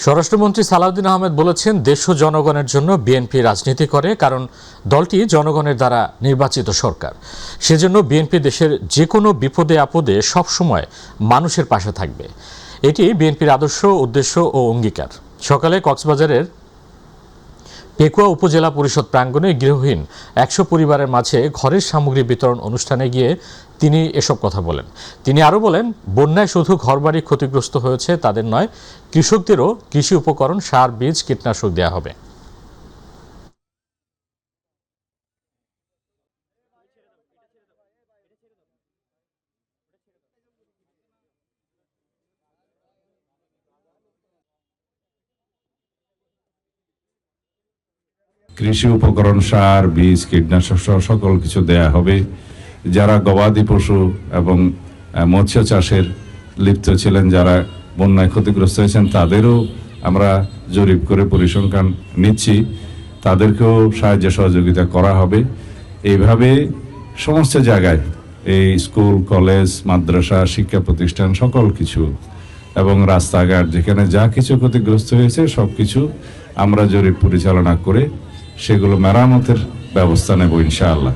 স্বরাষ্ট্রমন্ত্রী সালাউদ্দিন আহমেদ বলেছেন, দেশ ও জনগণের জন্য বিএনপি রাজনীতি করে, কারণ দলটি জনগণের দ্বারা নির্বাচিত সরকার। সেজন্য বিএনপি দেশের যে কোনো বিপদে আপদে সবসময় মানুষের পাশে থাকবে। এটি বিএনপির আদর্শ, উদ্দেশ্য ও অঙ্গীকার। সকালে কক্সবাজারের পেকুয়া উপজেলা পরিষদ প্রাঙ্গণে গৃহহীন 100 পরিবারের মাঝে ঘরের সামগ্রী বিতরণ অনুষ্ঠানে গিয়ে তিনি এসব কথা বলেন। তিনি আরও বলেন, বন্যায় শুধু ঘরবাড়ি ক্ষতিগ্রস্ত হয়েছে তাদের নয়, কৃষকদেরও কৃষি উপকরণ, সার, বীজ, কীটনাশক দেওয়া হবে। কৃষি উপকরণ, সার, বীজ, কীটনাশক সহ সকল কিছু দেয়া হবে। যারা গবাদি পশু এবং মৎস্য চাষের লিপ্ত ছিলেন, যারা বন্যায় ক্ষতিগ্রস্ত হয়েছেন, তাদেরও আমরা জরিপ করে পরিসংখ্যান নিচ্ছি, তাদেরকেও সাহায্য সহযোগিতা করা হবে। এইভাবে সমস্ত জায়গায় এই স্কুল, কলেজ, মাদ্রাসা, শিক্ষা প্রতিষ্ঠান সকল কিছু এবং রাস্তাঘাট যেখানে যা কিছু ক্ষতিগ্রস্ত হয়েছে সব কিছু আমরা জরিপ পরিচালনা করে সেগুলো মেরামতের ব্যবস্থা নেব ইনশাআল্লাহ।